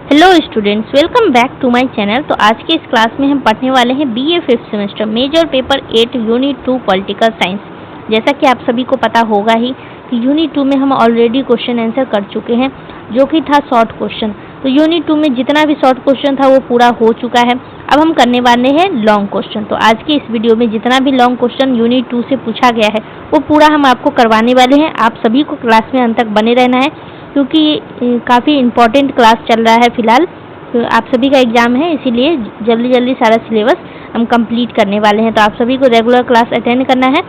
Hello students, welcome back to my channel. तो आज के इस क्लास में हम पढ़ने वाले हैं BA 5th semester major paper 8 unit 2 political science. जैसा कि आप सभी को पता होगा ही कि यूनिट 2 में हम ऑलरेडी क्वेश्चन आंसर कर चुके हैं, जो कि था शॉर्ट क्वेश्चन। तो यूनिट 2 में जितना भी शॉर्ट क्वेश्चन था वो पूरा हो चुका है। अब हम करने वाले हैं लॉन्ग क्वेश्चन। तो आज की इस वीडियो में जितना भी लॉन्ग क्वेश्चन यूनिट 2 से पूछा गया है वो पूरा हम आपको करवाने वाले हैं। आप सभी को क्लास में अंत तक बने रहना है, क्योंकि काफ़ी इम्पोर्टेंट क्लास चल रहा है फिलहाल। तो आप सभी का एग्जाम है, इसीलिए जल्दी जल्दी सारा सिलेबस हम कंप्लीट करने वाले हैं। तो आप सभी को रेगुलर क्लास अटेंड करना है।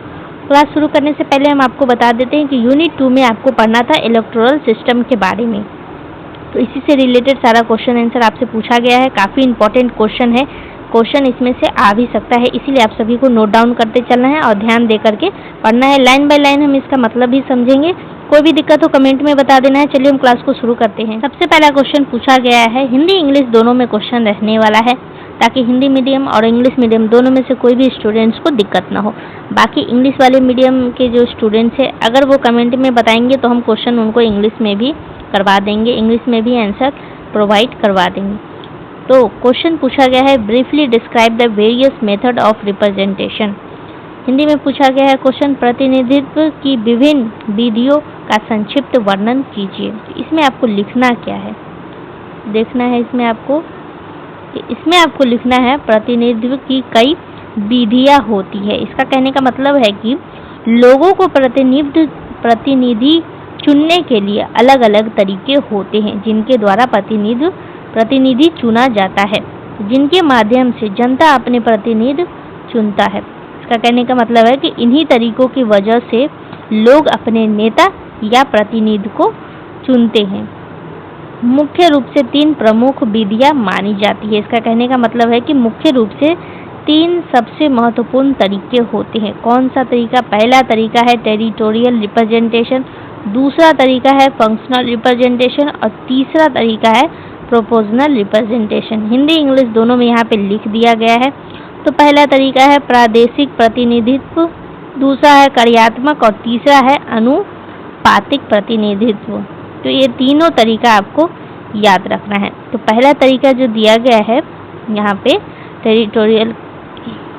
क्लास शुरू करने से पहले हम आपको बता देते हैं कि यूनिट 2 में आपको पढ़ना था इलेक्टोरल सिस्टम के बारे में। तो इसी से रिलेटेड सारा क्वेश्चन आंसर आपसे पूछा गया है। काफ़ी इंपॉर्टेंट क्वेश्चन है, क्वेश्चन इसमें से आ भी सकता है, इसीलिए आप सभी को नोट डाउन करते चलना है और ध्यान दे करके पढ़ना है। लाइन बाय लाइन हम इसका मतलब भी समझेंगे। कोई भी दिक्कत हो कमेंट में बता देना है। चलिए हम क्लास को शुरू करते हैं। सबसे पहला क्वेश्चन पूछा गया है, हिंदी इंग्लिश दोनों में क्वेश्चन रहने वाला है, ताकि हिंदी मीडियम और इंग्लिश मीडियम दोनों में से कोई भी स्टूडेंट्स को दिक्कत ना हो। बाकी इंग्लिश वाले मीडियम के जो स्टूडेंट्स हैं, अगर वो कमेंट में बताएंगे तो हम क्वेश्चन उनको इंग्लिश में भी करवा देंगे, इंग्लिश में भी आंसर प्रोवाइड करवा देंगे। तो क्वेश्चन पूछा गया है, briefly describe the various method of representation. Hindi में पूछा गया है क्वेश्चन, प्रतिनिधित्व की विभिन्न विधियों का संक्षिप्त वर्णन कीजिए। इसमें आपको लिखना क्या है, देखना है इसमें आपको लिखना है प्रतिनिधित्व की कई विधियां होती है। इसका कहने का मतलब है कि लोगों को प्रतिनिधि चुनने के लिए अलग अलग तरीके होते हैं, जिनके द्वारा प्रतिनिधि चुना जाता है, जिनके माध्यम से जनता अपने प्रतिनिधि चुनता है। इसका कहने का मतलब है कि इन्हीं तरीकों की वजह से लोग अपने नेता या प्रतिनिधि को चुनते हैं। मुख्य रूप से 3 प्रमुख विधियां मानी जाती है। इसका कहने का मतलब है कि मुख्य रूप से 3 सबसे महत्वपूर्ण तरीके होते हैं। कौन सा तरीका? पहला तरीका है टेरिटोरियल रिप्रेजेंटेशन, दूसरा तरीका है फंक्शनल रिप्रेजेंटेशन और तीसरा तरीका है प्रोपोर्शनल रिप्रेजेंटेशन। हिंदी इंग्लिश दोनों में यहाँ पे लिख दिया गया है। तो पहला तरीका है प्रादेशिक प्रतिनिधित्व, दूसरा है कार्यात्मक और तीसरा है अनुपातिक प्रतिनिधित्व। तो ये तीनों तरीका आपको याद रखना है। तो पहला तरीका जो दिया गया है यहाँ पे टेरिटोरियल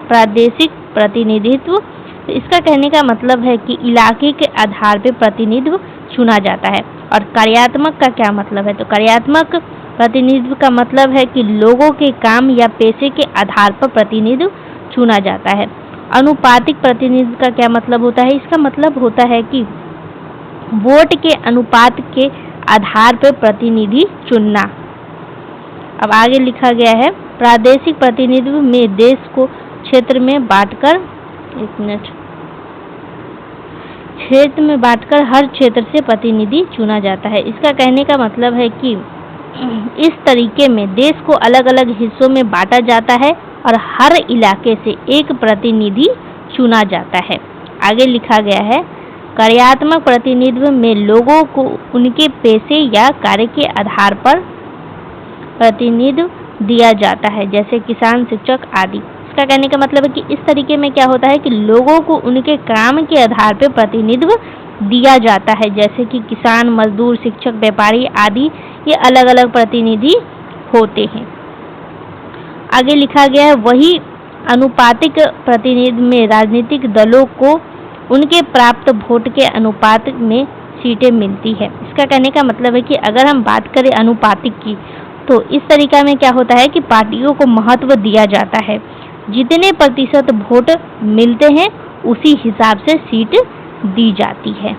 प्रादेशिक प्रतिनिधित्व, तो इसका कहने का मतलब है कि इलाके के आधार पे प्रतिनिधित्व चुना जाता है। और कार्यात्मक का क्या मतलब है? तो कार्यात्मक प्रतिनिधित्व का मतलब है कि लोगों के काम या पेशे के आधार पर प्रतिनिधित्व चुना जाता है। अनुपातिक प्रतिनिधित्व का क्या मतलब होता है? इसका मतलब होता है कि वोट के अनुपात के आधार पर प्रतिनिधि चुनना। अब आगे लिखा गया है, प्रादेशिक प्रतिनिधित्व में देश को क्षेत्र में बांटकर हर क्षेत्र से प्रतिनिधि चुना जाता है। इसका कहने का मतलब है कि इस तरीके में देश को अलग अलग हिस्सों में बांटा जाता है और हर इलाके से एक प्रतिनिधि चुना जाता है। आगे लिखा गया है, कार्यात्मक प्रतिनिधित्व में लोगों को उनके पेशे या कार्य के आधार पर प्रतिनिधित्व दिया जाता है, जैसे किसान, शिक्षक आदि। इसका कहने का मतलब है कि इस तरीके में क्या होता है कि लोगों को उनके काम के आधार पर प्रतिनिधित्व दिया जाता है, जैसे कि किसान, मजदूर, शिक्षक, व्यापारी आदि, ये अलग अलग प्रतिनिधि होते हैं। आगे लिखा गया है, वही अनुपातिक प्रतिनिधित्व में राजनीतिक दलों को उनके प्राप्त वोट के अनुपात में सीटें मिलती है। इसका कहने का मतलब है कि अगर हम बात करें अनुपातिक की, तो इस तरीका में क्या होता है कि पार्टियों को महत्व दिया जाता है। जितने प्रतिशत वोट मिलते हैं उसी हिसाब से सीट दी जाती है।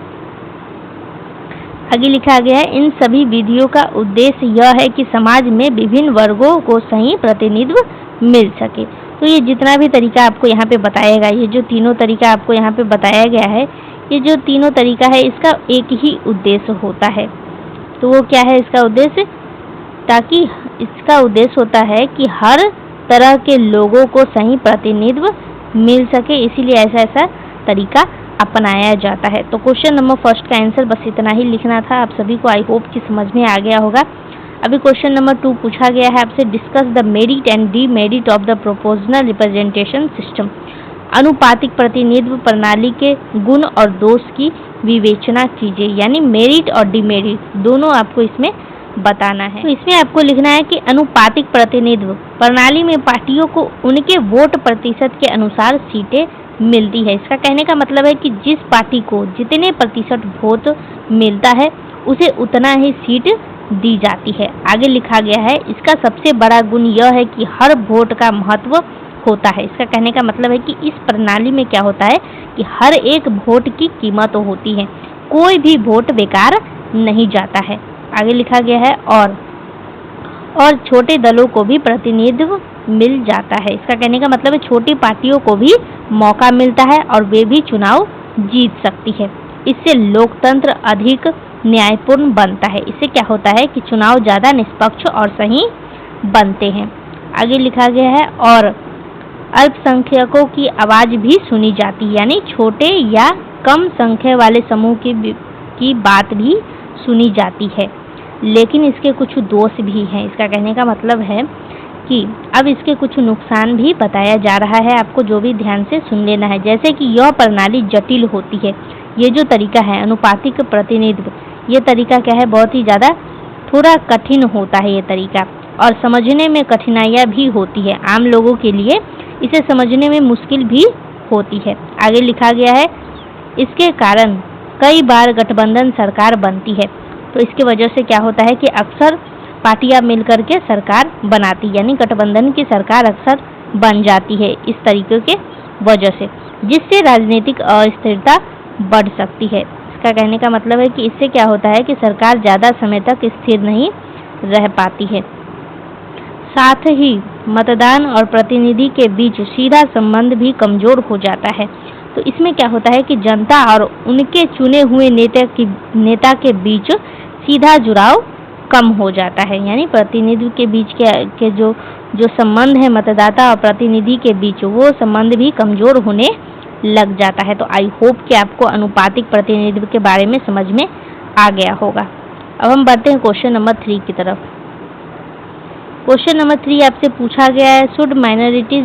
आगे लिखा गया है, इन सभी विधियों का उद्देश्य यह है कि समाज में विभिन्न वर्गों को सही प्रतिनिधित्व मिल सके। तो ये जितना भी तरीका आपको यहाँ पे बताएगा, ये जो तीनों तरीका आपको यहाँ पे बताया गया है, ये जो तीनों तरीका है इसका एक ही उद्देश्य होता है। तो वो क्या है इसका उद्देश्य? ताकि इसका उद्देश्य होता है कि हर तरह के लोगों को सही प्रतिनिधित्व मिल सके, इसीलिए ऐसा तरीका अपनाया जाता है। तो क्वेश्चन नंबर फर्स्ट का आंसर बस इतना ही लिखना था। आप सभी को आई होप कि समझ में आ गया होगा। अभी क्वेश्चन नंबर 2 पूछा गया है आपसे, discuss the merit and demerit of the proportional representation system. अनुपातिक प्रतिनिधित्व प्रणाली के गुण और दोष की विवेचना कीजिए। यानी मेरिट और डीमेरिट दोनों आपको इसमें बताना है। तो इसमें आपको लिखना है कि अनुपातिक प्रतिनिधित्व प्रणाली में पार्टियों को उनके वोट प्रतिशत के अनुसार सीटें मिलती है। इसका कहने का मतलब है कि जिस पार्टी को जितने प्रतिशत वोट मिलता है उसे उतना ही सीट दी जाती है। आगे लिखा गया है, इसका सबसे बड़ा गुण यह है कि हर वोट का महत्व होता है। इसका कहने का मतलब है कि इस प्रणाली में क्या होता है कि हर एक वोट की कीमत होती है, कोई भी वोट बेकार नहीं जाता है। आगे लिखा गया है और छोटे दलों को भी प्रतिनिधित्व मिल जाता है। इसका कहने का मतलब है छोटी पार्टियों को भी मौका मिलता है और वे भी चुनाव जीत सकती है। इससे लोकतंत्र अधिक न्यायपूर्ण बनता है। इससे क्या होता है कि चुनाव ज़्यादा निष्पक्ष और सही बनते हैं। आगे लिखा गया है और अल्पसंख्यकों की आवाज़ भी सुनी जाती है, यानी छोटे या कम संख्या वाले समूह की बात भी सुनी जाती है, लेकिन इसके कुछ दोष भी हैं। इसका कहने का मतलब है कि अब इसके कुछ नुकसान भी बताया जा रहा है, आपको जो भी ध्यान से सुन लेना है। जैसे कि यह प्रणाली जटिल होती है। ये जो तरीका है अनुपातिक प्रतिनिधित्व, ये तरीका क्या है, बहुत ही ज़्यादा थोड़ा कठिन होता है ये तरीका, और समझने में कठिनाइयाँ भी होती है। आम लोगों के लिए इसे समझने में मुश्किल भी होती है। आगे लिखा गया है, इसके कारण कई बार गठबंधन सरकार बनती है। तो इसकी वजह से क्या होता है कि अक्सर पार्टियां मिलकर के सरकार बनाती, यानी गठबंधन की सरकार अक्सर बन जाती है इस तरीके के वजह से, जिससे राजनीतिक अस्थिरता बढ़ सकती है। इसका कहने का मतलब है कि इससे क्या होता है कि सरकार ज़्यादा समय तक स्थिर नहीं रह पाती है। साथ ही मतदान और प्रतिनिधि के बीच सीधा संबंध भी कमजोर हो जाता है। तो इसमें क्या होता है कि जनता और उनके चुने हुए नेता के बीच सीधा जुड़ाव कम हो जाता है, यानी प्रतिनिधि के बीच के जो संबंध है मतदाता और प्रतिनिधि के बीच, वो संबंध भी कमजोर होने लग जाता है। तो आई होप कि आपको अनुपातिक प्रतिनिधित्व के बारे में समझ में आ गया होगा। अब हम बढ़ते हैं क्वेश्चन नंबर 3 की तरफ। क्वेश्चन नंबर 3 आपसे पूछा गया है, should minorities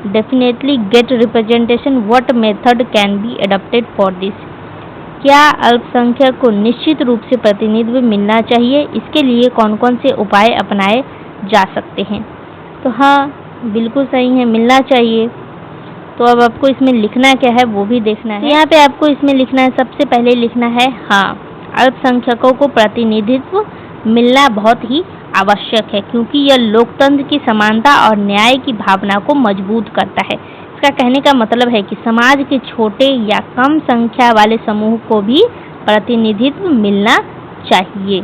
definitely get representation, what method can be adopted for this? क्या अल्पसंख्यक को निश्चित रूप से प्रतिनिधित्व मिलना चाहिए? इसके लिए कौन कौन से उपाय अपनाए जा सकते हैं? तो हाँ, बिल्कुल सही है, मिलना चाहिए। तो अब आपको इसमें लिखना क्या है वो भी देखना है। यहाँ पे आपको इसमें लिखना है, सबसे पहले लिखना है हाँ, अल्पसंख्यकों को प्रतिनिधित्व मिलना बहुत ही आवश्यक है, क्योंकि यह लोकतंत्र की समानता और न्याय की भावना को मजबूत करता है। इसका कहने का मतलब है कि समाज के छोटे या कम संख्या वाले समूह को भी प्रतिनिधित्व मिलना चाहिए।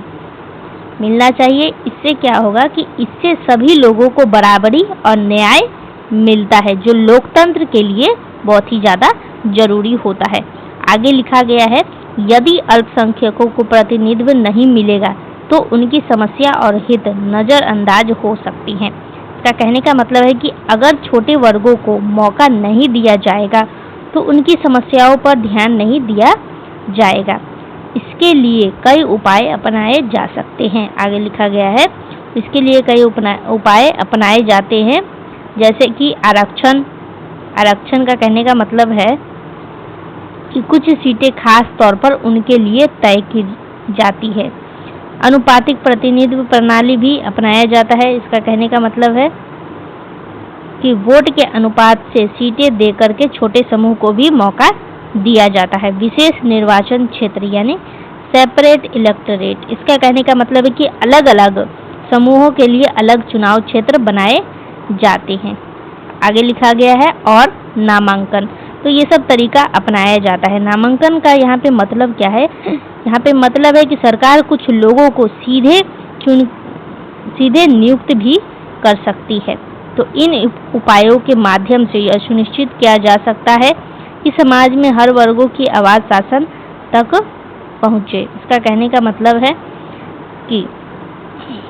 इससे क्या होगा कि इससे सभी लोगों को बराबरी और न्याय मिलता है, जो लोकतंत्र के लिए बहुत ही ज़्यादा जरूरी होता है। आगे लिखा गया है, यदि अल्पसंख्यकों को प्रतिनिधित्व नहीं मिलेगा तो उनकी समस्या और हित नज़रअंदाज हो सकती हैं। इसका कहने का मतलब है कि अगर छोटे वर्गों को मौका नहीं दिया जाएगा तो उनकी समस्याओं पर ध्यान नहीं दिया जाएगा। इसके लिए कई उपाय अपनाए जा सकते हैं। आगे लिखा गया है, इसके लिए कई उपाय अपनाए जाते हैं, जैसे कि आरक्षण का कहने का मतलब है कि कुछ सीटें खास तौर पर उनके लिए तय की जाती है। अनुपातिक प्रतिनिधित्व प्रणाली भी अपनाया जाता है। इसका कहने का मतलब है कि वोट के अनुपात से सीटें देकर के छोटे समूह को भी मौका दिया जाता है। विशेष निर्वाचन क्षेत्र यानी सेपरेट इलेक्टोरेट, इसका कहने का मतलब है कि अलग अलग समूहों के लिए अलग चुनाव क्षेत्र बनाए जाते हैं। आगे लिखा गया है और नामांकन, तो ये सब तरीका अपनाया जाता है। नामांकन का यहाँ पे मतलब क्या है? यहाँ पे मतलब है कि सरकार कुछ लोगों को सीधे नियुक्त भी कर सकती है। तो इन उपायों के माध्यम से यह सुनिश्चित किया जा सकता है कि समाज में हर वर्गों की आवाज़ शासन तक पहुँचे। इसका कहने का मतलब है कि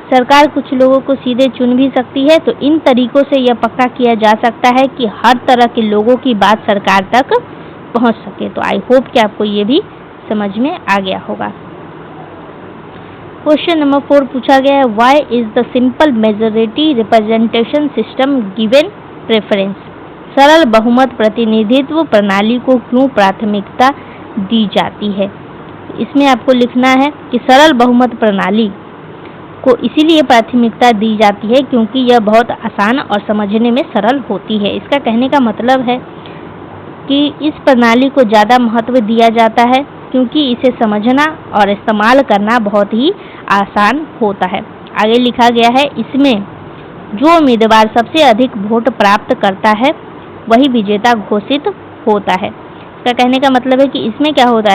सरकार कुछ लोगों को सीधे चुन भी सकती है। तो इन तरीकों से यह पक्का किया जा सकता है कि हर तरह के लोगों की बात सरकार तक पहुंच सके। तो आई होप कि आपको ये भी समझ में आ गया होगा। क्वेश्चन नंबर 4 पूछा गया है, why is the simple majority representation system given preference? सरल बहुमत प्रतिनिधित्व प्रणाली को क्यों प्राथमिकता दी जाती है? इसमें आपको लिखना है कि सरल बहुमत प्रणाली को इसीलिए प्राथमिकता दी जाती है क्योंकि यह बहुत आसान और समझने में सरल होती है। इसका कहने का मतलब है कि इस प्रणाली को ज़्यादा महत्व दिया जाता है क्योंकि इसे समझना और इस्तेमाल करना बहुत ही आसान होता है। आगे लिखा गया है, इसमें जो उम्मीदवार सबसे अधिक वोट प्राप्त करता है वही विजेता घोषित होता है। इसका कहने का मतलब है कि इसमें क्या होता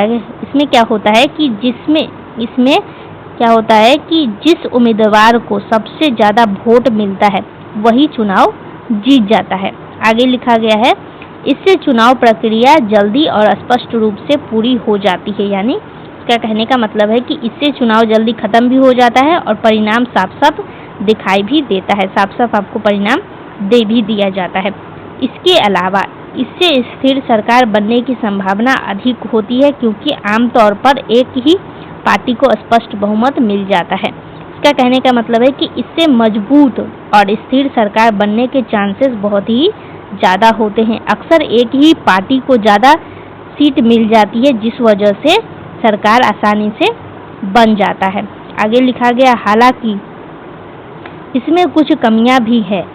है कि जिस उम्मीदवार को सबसे ज़्यादा वोट मिलता है वही चुनाव जीत जाता है। आगे लिखा गया है, इससे चुनाव प्रक्रिया जल्दी और स्पष्ट रूप से पूरी हो जाती है। यानी इसका कहने का मतलब है कि इससे चुनाव जल्दी खत्म भी हो जाता है और परिणाम साफ साफ दिखाई भी देता है, साफ साफ आपको परिणाम दे भी दिया जाता है। इसके अलावा इससे स्थिर सरकार बनने की संभावना अधिक होती है क्योंकि आमतौर पर एक ही पार्टी को स्पष्ट बहुमत मिल जाता है। इसका कहने का मतलब है कि इससे मजबूत और स्थिर सरकार बनने के चांसेस बहुत ही ज़्यादा होते हैं। अक्सर एक ही पार्टी को ज़्यादा सीट मिल जाती है जिस वजह से सरकार आसानी से बन जाता है। आगे लिखा गया, हालांकि इसमें कुछ कमियां भी है,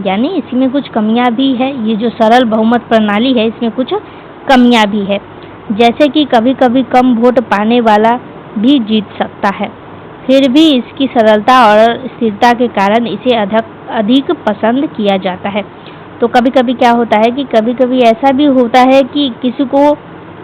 यानी इसमें कुछ कमियां भी है। ये जो सरल बहुमत प्रणाली है इसमें कुछ कमियां भी है, जैसे कि कभी कभी कम वोट पाने वाला भी जीत सकता है। फिर भी इसकी सरलता और स्थिरता के कारण इसे अधिक पसंद किया जाता है। तो कभी कभी क्या होता है कि कभी कभी ऐसा भी होता है कि किसी को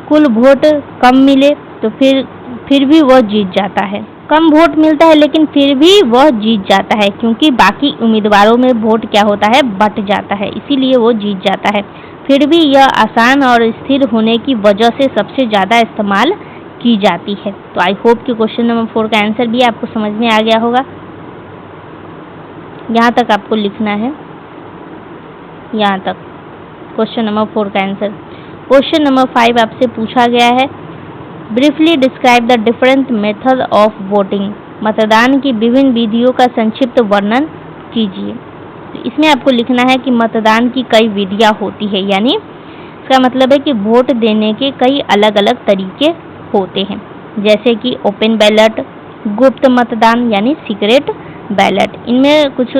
कुल वोट कम मिले तो फिर भी वह जीत जाता है। कम वोट मिलता है लेकिन फिर भी वह जीत जाता है क्योंकि बाकी उम्मीदवारों में वोट क्या होता है, बट जाता है, इसीलिए वो जीत जाता है। फिर भी यह आसान और स्थिर होने की वजह से सबसे ज़्यादा इस्तेमाल की जाती है। तो आई होप कि क्वेश्चन नंबर 4 का आंसर भी आपको समझ में आ गया होगा। यहाँ तक आपको लिखना है, यहाँ तक क्वेश्चन नंबर 4 का आंसर। क्वेश्चन नंबर 5 आपसे पूछा गया है, briefly describe the different method of voting. मतदान की विभिन्न विधियों का संक्षिप्त वर्णन कीजिए। तो इसमें आपको लिखना है कि मतदान की कई विधियां होती है, यानी इसका मतलब है कि वोट देने के कई अलग अलग तरीके होते हैं, जैसे कि ओपन बैलेट, गुप्त मतदान यानी सीक्रेट बैलेट। इनमें कुछ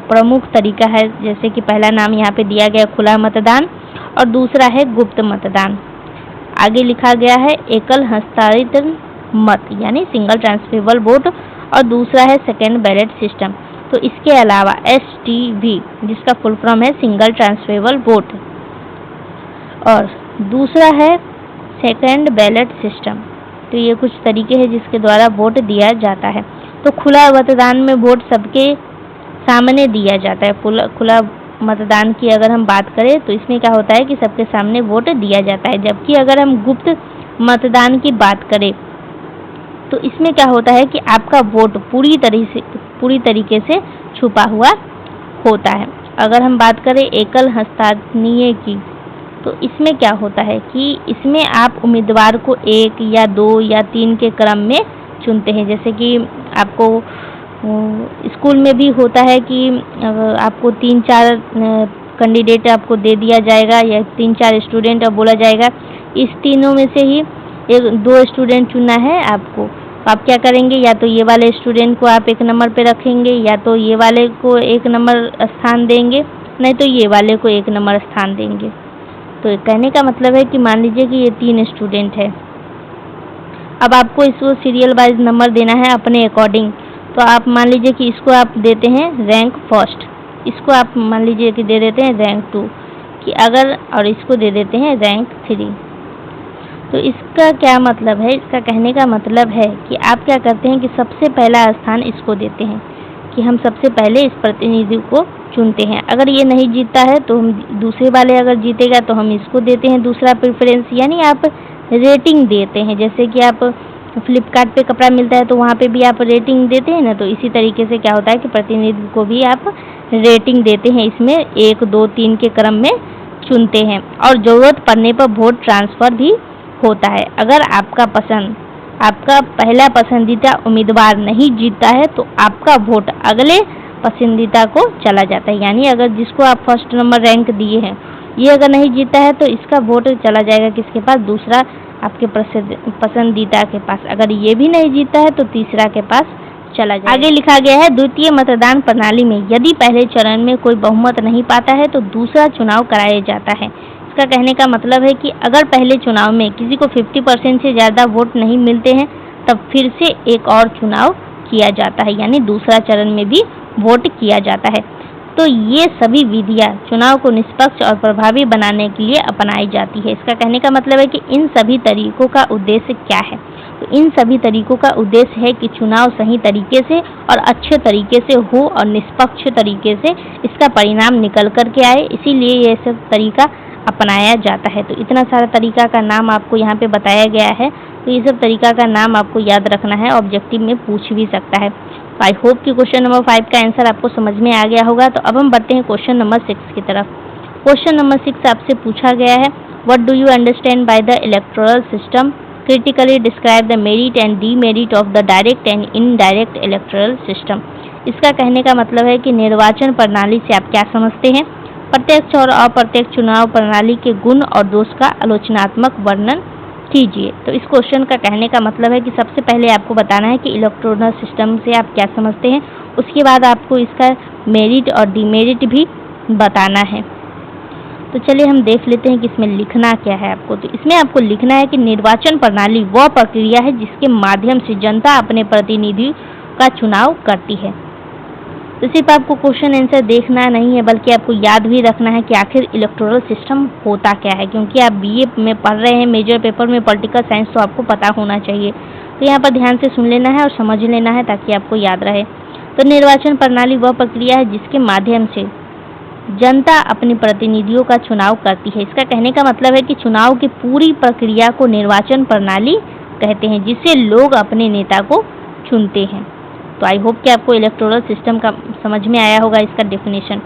प्रमुख तरीका है, जैसे कि पहला नाम यहाँ पे दिया गया खुला मतदान और दूसरा है गुप्त मतदान। आगे लिखा गया है एकल हस्तांतरित मत यानी सिंगल ट्रांसफरेबल वोट और दूसरा है सेकेंड बैलेट सिस्टम। तो इसके अलावा STV जिसका फुल फॉर्म है सिंगल ट्रांसफरेबल वोट और दूसरा है सेकेंड बैलेट सिस्टम। तो ये कुछ तरीके हैं जिसके द्वारा वोट दिया जाता है। तो खुला मतदान में वोट सबके सामने दिया जाता है। खुला मतदान की अगर हम बात करें तो इसमें क्या होता है कि सबके सामने वोट दिया जाता है, जबकि अगर हम गुप्त मतदान की बात करें तो इसमें क्या होता है कि आपका वोट पूरी तरीके से छुपा हुआ होता है। अगर हम बात करें एकल हस्तांतरणीय की तो इसमें क्या होता है कि इसमें आप उम्मीदवार को 1 या 2 या 3 के क्रम में चुनते हैं। जैसे कि आपको स्कूल में भी होता है कि आपको 3-4 कैंडिडेट आपको दे दिया जाएगा या 3-4 स्टूडेंट बोला जाएगा, इस तीनों में से ही 1-2 स्टूडेंट चुनना है आपको। तो आप क्या करेंगे, या तो ये वाले स्टूडेंट को आप 1 नंबर पे रखेंगे या तो ये वाले को 1 नंबर स्थान देंगे, नहीं तो ये वाले को 1 नंबर स्थान देंगे। तो कहने का मतलब है कि मान लीजिए कि ये 3 स्टूडेंट है, अब आपको इसको सीरियल वाइज नंबर देना है अपने अकॉर्डिंग। तो आप मान लीजिए कि इसको आप देते हैं रैंक फर्स्ट, इसको आप मान लीजिए कि दे देते हैं रैंक 2 कि अगर, और इसको दे देते हैं रैंक 3। तो इसका क्या मतलब है, इसका कहने का मतलब है कि आप क्या करते हैं कि सबसे पहला स्थान इसको देते हैं कि हम सबसे पहले इस प्रतिनिधि को चुनते हैं। अगर ये नहीं जीतता है तो हम दूसरे वाले अगर जीतेगा तो हम इसको देते हैं दूसरा प्रेफरेंस, यानी आप रेटिंग देते हैं। जैसे कि आप फ्लिपकार्ट पे कपड़ा मिलता है तो वहाँ पे भी आप रेटिंग देते हैं ना, तो इसी तरीके से क्या होता है कि प्रतिनिधि को भी आप रेटिंग देते हैं। इसमें 1, 2, 3 के क्रम में चुनते हैं और ज़रूरत पड़ने पर वोट ट्रांसफ़र भी होता है। अगर आपका पहला पसंदीदा उम्मीदवार नहीं जीतता है तो आपका वोट अगले पसंदीदा को चला जाता है। यानी अगर जिसको आप फर्स्ट नंबर रैंक दिए हैं ये अगर नहीं जीता है तो इसका वोट चला जाएगा किसके पास, दूसरा आपके पसंदीदा के पास। अगर ये भी नहीं जीता है तो तीसरा के पास चला जाए। आगे लिखा गया है द्वितीय मतदान प्रणाली में यदि पहले चरण में कोई बहुमत नहीं पाता है तो दूसरा चुनाव कराया जाता है। इसका कहने का मतलब है कि अगर पहले चुनाव में किसी को 50% से ज़्यादा वोट नहीं मिलते हैं तब फिर से एक और चुनाव किया जाता है, यानी दूसरा चरण में भी वोट किया जाता है। तो ये सभी विधियां चुनाव को निष्पक्ष और प्रभावी बनाने के लिए अपनाई जाती है। इसका कहने का मतलब है कि इन सभी तरीकों का उद्देश्य क्या है। तो इन सभी तरीकों का उद्देश्य है कि चुनाव सही तरीके से और अच्छे तरीके से हो और निष्पक्ष तरीके से इसका परिणाम निकल कर के आए, इसीलिए ये सब तरीका अपनाया जाता है। तो इतना सारा तरीका का नाम आपको यहाँ पे बताया गया है, तो ये सब तरीका का नाम आपको याद रखना है, ऑब्जेक्टिव में पूछ भी सकता है। तो आई होप कि क्वेश्चन नंबर 5 का आंसर आपको समझ में आ गया होगा। तो अब हम बढ़ते हैं क्वेश्चन नंबर 6 की तरफ। क्वेश्चन नंबर 6 आपसे पूछा गया है what do you understand by the electoral system, critically describe the merit and demerit of the direct and indirect electoral system. इसका कहने का मतलब है कि निर्वाचन प्रणाली से आप क्या समझते हैं, प्रत्यक्ष और अप्रत्यक्ष चुनाव प्रणाली के गुण और दोष का आलोचनात्मक वर्णन कीजिए। तो इस क्वेश्चन का कहने का मतलब है कि सबसे पहले आपको बताना है कि इलेक्टोरल सिस्टम से आप क्या समझते हैं, उसके बाद आपको इसका मेरिट और डीमेरिट भी बताना है। तो चलिए हम देख लेते हैं कि इसमें लिखना क्या है आपको। तो इसमें आपको लिखना है कि निर्वाचन प्रणाली वह प्रक्रिया है जिसके माध्यम से जनता अपने प्रतिनिधि का चुनाव करती है। तो सिर्फ आपको क्वेश्चन आंसर देखना नहीं है बल्कि आपको याद भी रखना है कि आखिर इलेक्टोरल सिस्टम होता क्या है, क्योंकि आप बीए में पढ़ रहे हैं मेजर पेपर में पॉलिटिकल साइंस, तो आपको पता होना चाहिए। तो यहाँ पर ध्यान से सुन लेना है और समझ लेना है ताकि आपको याद रहे। तो निर्वाचन प्रणाली वह प्रक्रिया है जिसके माध्यम से जनता अपने प्रतिनिधियों का चुनाव करती है। इसका कहने का मतलब है कि चुनाव की पूरी प्रक्रिया को निर्वाचन प्रणाली कहते हैं, जिससे लोग अपने नेता को चुनते हैं। तो आई होप कि आपको इलेक्टोरल सिस्टम का समझ में आया होगा इसका डेफिनेशन।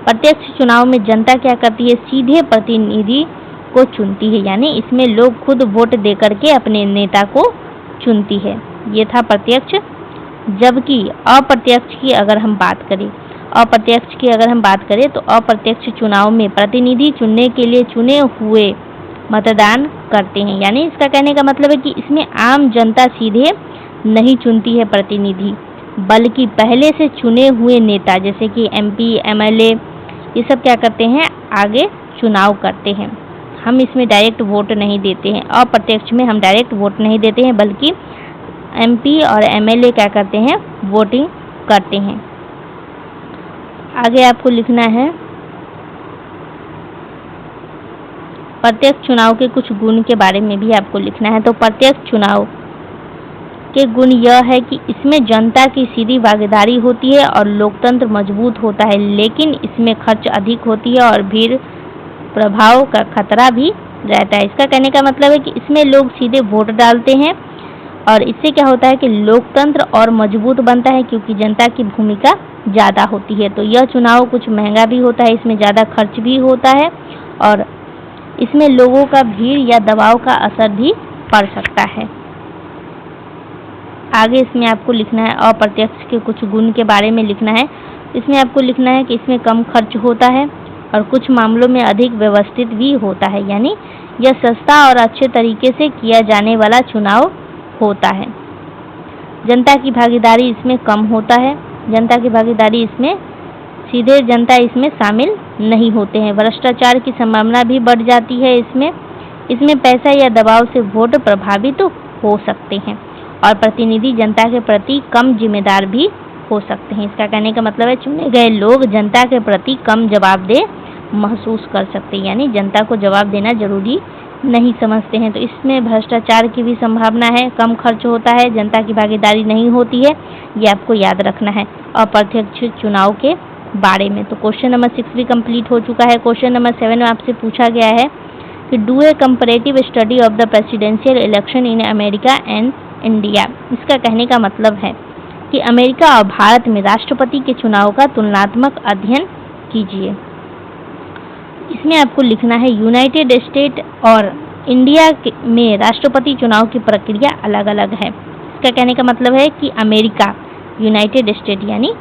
प्रत्यक्ष चुनाव में जनता क्या करती है, सीधे प्रतिनिधि को चुनती है, यानी इसमें लोग खुद वोट दे करके अपने नेता को चुनती है। ये था प्रत्यक्ष। जबकि अप्रत्यक्ष की अगर हम बात करें तो अप्रत्यक्ष चुनाव में प्रतिनिधि चुनने के लिए चुने हुए मतदान करते हैं, यानी इसका कहने का मतलब है कि इसमें आम जनता सीधे नहीं चुनती है प्रतिनिधि, बल्कि पहले से चुने हुए नेता जैसे कि एमपी, एमएलए, ये सब क्या करते हैं, आगे चुनाव करते हैं। हम इसमें डायरेक्ट वोट नहीं देते हैं, अप्रत्यक्ष में हम डायरेक्ट वोट नहीं देते हैं, बल्कि एमपी और एमएलए क्या करते हैं, वोटिंग करते हैं। आगे आपको लिखना है प्रत्यक्ष चुनाव के कुछ गुण के बारे में भी आपको लिखना है। तो प्रत्यक्ष चुनाव के गुण यह है कि इसमें जनता की सीधी भागीदारी होती है और लोकतंत्र मजबूत होता है, लेकिन इसमें खर्च अधिक होती है और भीड़ प्रभाव का खतरा भी रहता है। इसका कहने का मतलब है कि इसमें लोग सीधे वोट डालते हैं और इससे क्या होता है कि लोकतंत्र और मजबूत बनता है, क्योंकि जनता की भूमिका ज़्यादा होती है। तो यह चुनाव कुछ महंगा भी होता है, इसमें ज़्यादा खर्च भी होता है और इसमें लोगों का भीड़ या दबाव का असर भी पड़ सकता है। आगे इसमें आपको लिखना है अप्रत्यक्ष के कुछ गुण के बारे में लिखना है। इसमें आपको लिखना है कि इसमें कम खर्च होता है और कुछ मामलों में अधिक व्यवस्थित भी होता है, यानी यह सस्ता और अच्छे तरीके से किया जाने वाला चुनाव होता है। जनता की भागीदारी इसमें कम होता है, जनता की भागीदारी इसमें सीधे जनता इसमें शामिल नहीं होते हैं। भ्रष्टाचार की संभावना भी बढ़ जाती है। इसमें पैसा या दबाव से वोट प्रभावित हो सकते हैं और प्रतिनिधि जनता के प्रति कम जिम्मेदार भी हो सकते हैं। इसका कहने का मतलब है चुने गए लोग जनता के प्रति कम जवाबदेह महसूस कर सकते हैं, यानी जनता को जवाब देना जरूरी नहीं समझते हैं। तो इसमें भ्रष्टाचार की भी संभावना है, कम खर्च होता है, जनता की भागीदारी नहीं होती है, ये आपको याद रखना है अप्रत्यक्ष चुनाव के बारे में। तो क्वेश्चन नंबर 6 भी कंप्लीट हो चुका है। क्वेश्चन नंबर 7 में आपसे पूछा गया है कि do a comparative study of the presidential election in America and India. इसका कहने का मतलब है कि अमेरिका और भारत में राष्ट्रपति के चुनाव का तुलनात्मक अध्ययन कीजिए। इसमें आपको लिखना है यूनाइटेड स्टेट और इंडिया में राष्ट्रपति चुनाव की प्रक्रिया अलग अलग है। इसका कहने का मतलब है कि अमेरिका, यूनाइटेड स्टेट यानी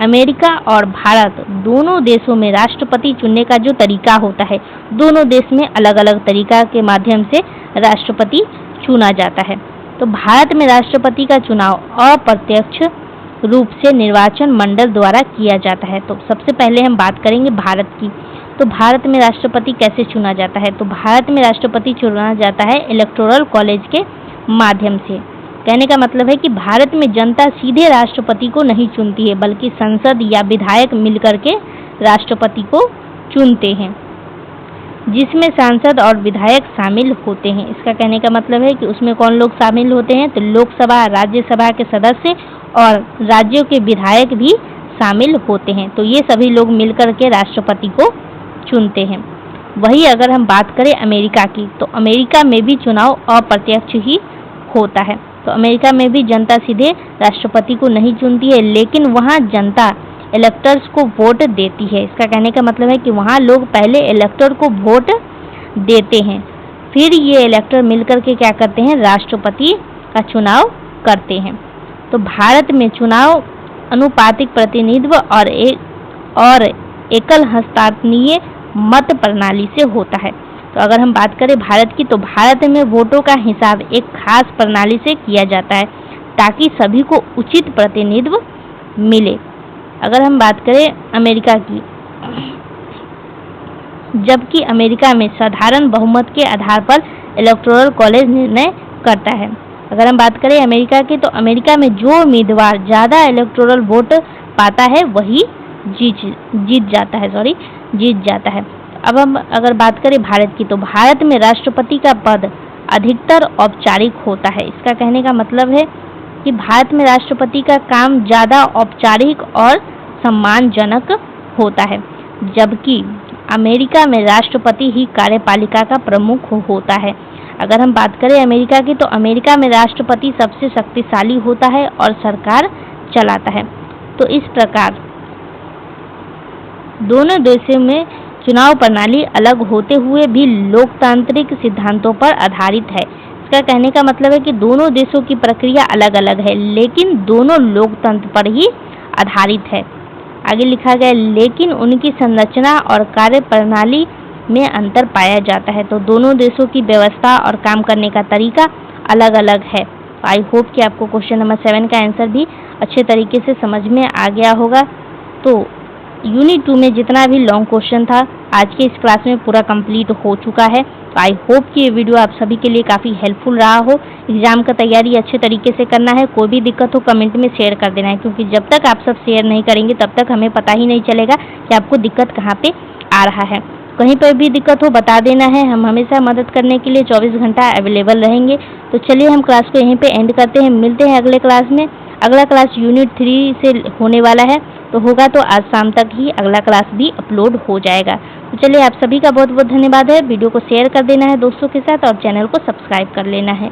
अमेरिका और भारत दोनों देशों में राष्ट्रपति चुनने का जो तरीका होता है, दोनों देश में अलग अलग तरीका के माध्यम से राष्ट्रपति चुना जाता है। तो भारत में राष्ट्रपति का चुनाव अप्रत्यक्ष रूप से निर्वाचन मंडल द्वारा किया जाता है। तो सबसे पहले हम बात करेंगे भारत की। तो भारत में राष्ट्रपति कैसे चुना जाता है? तो भारत में राष्ट्रपति चुना जाता है इलेक्टोरल कॉलेज के माध्यम से। कहने का मतलब है कि भारत में जनता सीधे राष्ट्रपति को नहीं चुनती है, बल्कि संसद या विधायक मिलकर के राष्ट्रपति को चुनते हैं, जिसमें सांसद और विधायक शामिल होते हैं। इसका कहने का मतलब है कि उसमें कौन लोग शामिल होते हैं? तो लोकसभा, राज्यसभा के सदस्य और राज्यों के विधायक भी शामिल होते हैं। तो ये सभी लोग मिलकर के राष्ट्रपति को चुनते हैं। वही अगर हम बात करें अमेरिका की, तो अमेरिका में भी चुनाव अप्रत्यक्ष ही होता है। तो अमेरिका में भी जनता सीधे राष्ट्रपति को नहीं चुनती है, लेकिन वहाँ जनता इलेक्टर्स को वोट देती है। इसका कहने का मतलब है कि वहाँ लोग पहले इलेक्टर को वोट देते हैं, फिर ये इलेक्टर मिलकर के क्या करते हैं? राष्ट्रपति का चुनाव करते हैं। तो भारत में चुनाव अनुपातिक प्रतिनिधित्व और एकल हस्ताक्षरीय मत प्रणाली से होता है। तो अगर हम बात करें भारत की, तो भारत में वोटों का हिसाब एक खास प्रणाली से किया जाता है ताकि सभी को उचित प्रतिनिधित्व मिले। अगर हम बात करें अमेरिका की, जबकि अमेरिका में साधारण बहुमत के आधार पर इलेक्टोरल कॉलेज निर्णय करता है। अगर हम बात करें अमेरिका की, तो अमेरिका में जो उम्मीदवार ज़्यादा इलेक्टोरल वोट पाता है वही जीत जाता है। अब हम अगर बात करें भारत की, तो भारत में राष्ट्रपति का पद अधिकतर औपचारिक होता है। इसका कहने का मतलब है कि भारत में राष्ट्रपति का काम ज़्यादा औपचारिक और सम्मानजनक होता है, जबकि अमेरिका में राष्ट्रपति ही कार्यपालिका का प्रमुख होता है। अगर हम बात करें अमेरिका की, तो अमेरिका में राष्ट्रपति सबसे शक्तिशाली होता है और सरकार चलाता है। तो इस प्रकार दोनों देशों में चुनाव प्रणाली अलग होते हुए भी लोकतांत्रिक सिद्धांतों पर आधारित है। इसका कहने का मतलब है कि दोनों देशों की प्रक्रिया अलग अलग है, लेकिन दोनों लोकतंत्र पर ही आधारित है। आगे लिखा गया, लेकिन उनकी संरचना और कार्य प्रणाली में अंतर पाया जाता है। तो दोनों देशों की व्यवस्था और काम करने का तरीका अलग अलग है। आई होप कि आपको क्वेश्चन नंबर 7 का आंसर भी अच्छे तरीके से समझ में आ गया होगा। तो यूनिट 2 में जितना भी लॉन्ग क्वेश्चन था आज के इस क्लास में पूरा कंप्लीट हो चुका है। तो आई होप कि ये वीडियो आप सभी के लिए काफ़ी हेल्पफुल रहा हो। एग्जाम का तैयारी अच्छे तरीके से करना है। कोई भी दिक्कत हो कमेंट में शेयर कर देना है, क्योंकि जब तक आप सब शेयर नहीं करेंगे तब तक हमें पता ही नहीं चलेगा कि आपको दिक्कत कहाँ पे आ रहा है। कहीं पर भी दिक्कत हो बता देना है, हम हमेशा मदद करने के लिए 24 घंटा अवेलेबल रहेंगे। तो चलिए हम क्लास को यहीं पे एंड करते हैं, मिलते हैं अगले क्लास में। अगला क्लास यूनिट 3 से होने वाला है, तो होगा तो आज शाम तक ही अगला क्लास भी अपलोड हो जाएगा। तो चलिए आप सभी का बहुत बहुत धन्यवाद है। वीडियो को शेयर कर देना है दोस्तों के साथ और चैनल को सब्सक्राइब कर लेना है।